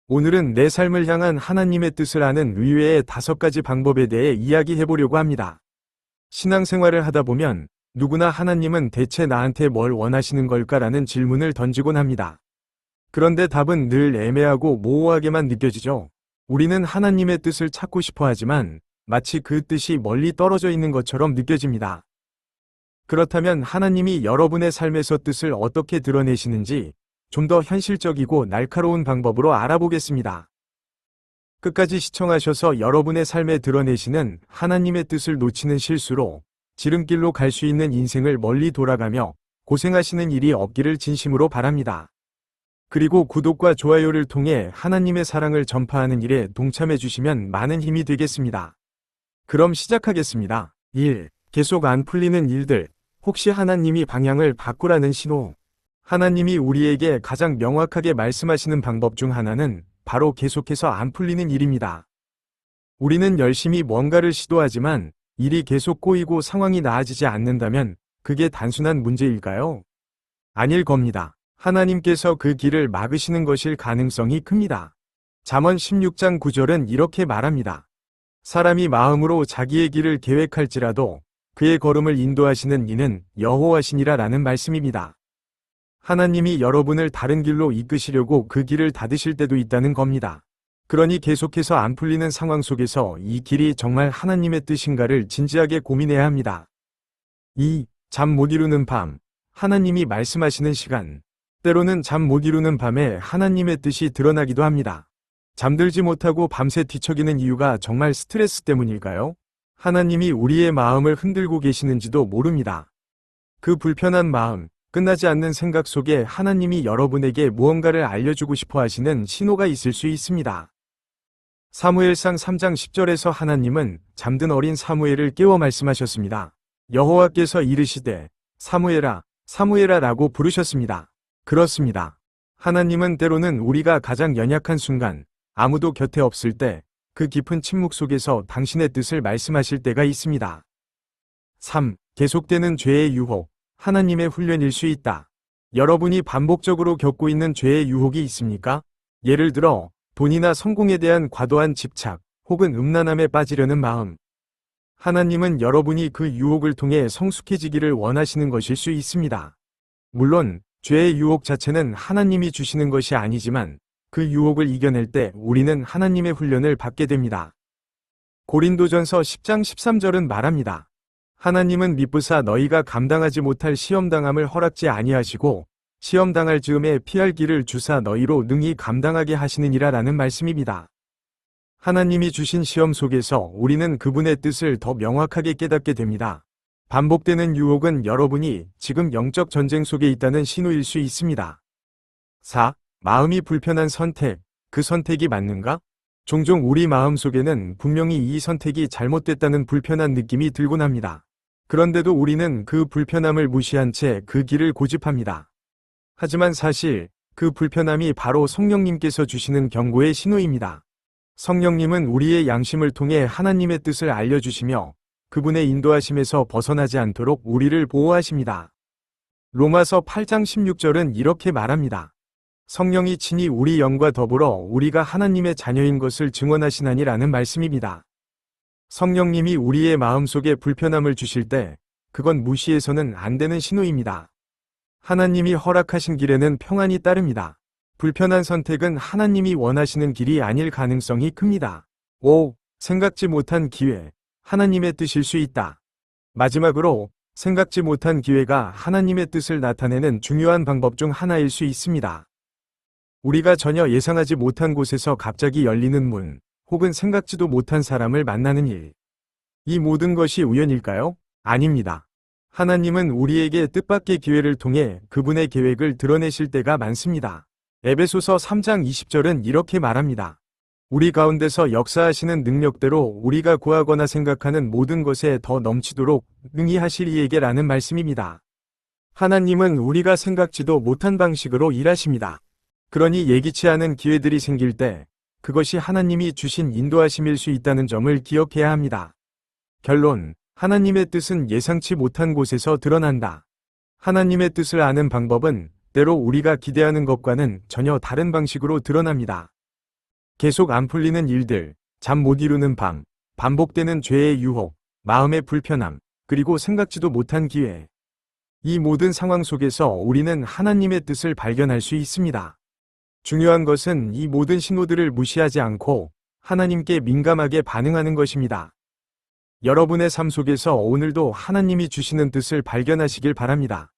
오늘은 내 삶을 향한 하나님의 뜻을 아는 의외의 5가지 방법에 대해 이야기해 보려고 합니다. 신앙생활을 하다 보면 누구나 하나님은 대체 나한테 뭘 원하시는 걸까라는 질문을 던지곤 합니다. 그런데 답은 늘 애매하고 모호하게만 느껴지죠. 우리는 하나님의 뜻을 찾고 싶어 하지만 마치 그 뜻이 멀리 떨어져 있는 것처럼 느껴집니다. 그렇다면 하나님이 여러분의 삶에서 뜻을 어떻게 드러내시는지 좀 더 현실적이고 날카로운 방법으로 알아보겠습니다. 끝까지 시청하셔서 여러분의 삶에 드러내시는 하나님의 뜻을 놓치는 실수로 지름길로 갈 수 있는 인생을 멀리 돌아가며 고생하시는 일이 없기를 진심으로 바랍니다. 그리고 구독과 좋아요를 통해 하나님의 사랑을 전파하는 일에 동참해 주시면 많은 힘이 되겠습니다. 그럼 시작하겠습니다. 1. 계속 안 풀리는 일들. 혹시 하나님이 방향을 바꾸라는 신호? 하나님이 우리에게 가장 명확하게 말씀하시는 방법 중 하나는 바로 계속해서 안 풀리는 일입니다. 우리는 열심히 뭔가를 시도하지만 일이 계속 꼬이고 상황이 나아지지 않는다면 그게 단순한 문제일까요? 아닐 겁니다. 하나님께서 그 길을 막으시는 것일 가능성이 큽니다. 잠언 16장 9절은 이렇게 말합니다. 사람이 마음으로 자기의 길을 계획할지라도 그의 걸음을 인도하시는 이는 여호와시니라 라는 말씀입니다. 하나님이 여러분을 다른 길로 이끄시려고 그 길을 닫으실 때도 있다는 겁니다. 그러니 계속해서 안 풀리는 상황 속에서 이 길이 정말 하나님의 뜻인가를 진지하게 고민해야 합니다. 2. 잠 못 이루는 밤. 하나님이 말씀하시는 시간. 때로는 잠 못 이루는 밤에 하나님의 뜻이 드러나기도 합니다. 잠들지 못하고 밤새 뒤척이는 이유가 정말 스트레스 때문일까요? 하나님이 우리의 마음을 흔들고 계시는지도 모릅니다. 그 불편한 마음, 끝나지 않는 생각 속에 하나님이 여러분에게 무언가를 알려주고 싶어 하시는 신호가 있을 수 있습니다. 사무엘상 3장 10절에서 하나님은 잠든 어린 사무엘을 깨워 말씀하셨습니다. 여호와께서 이르시되 사무엘아, 사무엘아 라고 부르셨습니다. 그렇습니다. 하나님은 때로는 우리가 가장 연약한 순간, 아무도 곁에 없을 때, 그 깊은 침묵 속에서 당신의 뜻을 말씀하실 때가 있습니다. 3. 계속되는 죄의 유혹. 하나님의 훈련일 수 있다. 여러분이 반복적으로 겪고 있는 죄의 유혹이 있습니까? 예를 들어 돈이나 성공에 대한 과도한 집착 혹은 음란함에 빠지려는 마음. 하나님은 여러분이 그 유혹을 통해 성숙해지기를 원하시는 것일 수 있습니다. 물론 죄의 유혹 자체는 하나님이 주시는 것이 아니지만 그 유혹을 이겨낼 때 우리는 하나님의 훈련을 받게 됩니다. 고린도전서 10장 13절은 말합니다. 하나님은 미쁘사 너희가 감당하지 못할 시험당함을 허락지 아니하시고 시험당할 즈음에 피할 길을 주사 너희로 능히 감당하게 하시느니라 라는 말씀입니다. 하나님이 주신 시험 속에서 우리는 그분의 뜻을 더 명확하게 깨닫게 됩니다. 반복되는 유혹은 여러분이 지금 영적 전쟁 속에 있다는 신호일 수 있습니다. 4. 마음이 불편한 선택. 그 선택이 맞는가? 종종 우리 마음 속에는 분명히 이 선택이 잘못됐다는 불편한 느낌이 들곤 합니다. 그런데도 우리는 그 불편함을 무시한 채 그 길을 고집합니다. 하지만 사실 그 불편함이 바로 성령님께서 주시는 경고의 신호입니다. 성령님은 우리의 양심을 통해 하나님의 뜻을 알려주시며 그분의 인도하심에서 벗어나지 않도록 우리를 보호하십니다. 로마서 8장 16절은 이렇게 말합니다. 성령이 친히 우리 영과 더불어 우리가 하나님의 자녀인 것을 증언하시나니 라는 말씀입니다. 성령님이 우리의 마음속에 불편함을 주실 때 그건 무시해서는 안 되는 신호입니다. 하나님이 허락하신 길에는 평안이 따릅니다. 불편한 선택은 하나님이 원하시는 길이 아닐 가능성이 큽니다. 5. 생각지 못한 기회. 하나님의 뜻일 수 있다. 마지막으로 생각지 못한 기회가 하나님의 뜻을 나타내는 중요한 방법 중 하나일 수 있습니다. 우리가 전혀 예상하지 못한 곳에서 갑자기 열리는 문, 혹은 생각지도 못한 사람을 만나는 일. 이 모든 것이 우연일까요? 아닙니다. 하나님은 우리에게 뜻밖의 기회를 통해 그분의 계획을 드러내실 때가 많습니다. 에베소서 3장 20절은 이렇게 말합니다. 우리 가운데서 역사하시는 능력대로 우리가 구하거나 생각하는 모든 것에 더 넘치도록 능히 하실 이에게 라는 말씀입니다. 하나님은 우리가 생각지도 못한 방식으로 일하십니다. 그러니 예기치 않은 기회들이 생길 때 그것이 하나님이 주신 인도하심일 수 있다는 점을 기억해야 합니다. 결론, 하나님의 뜻은 예상치 못한 곳에서 드러난다. 하나님의 뜻을 아는 방법은 때로 우리가 기대하는 것과는 전혀 다른 방식으로 드러납니다. 계속 안 풀리는 일들, 잠 못 이루는 밤, 반복되는 죄의 유혹, 마음의 불편함, 그리고 생각지도 못한 기회. 이 모든 상황 속에서 우리는 하나님의 뜻을 발견할 수 있습니다. 중요한 것은 이 모든 신호들을 무시하지 않고 하나님께 민감하게 반응하는 것입니다. 여러분의 삶 속에서 오늘도 하나님이 주시는 뜻을 발견하시길 바랍니다.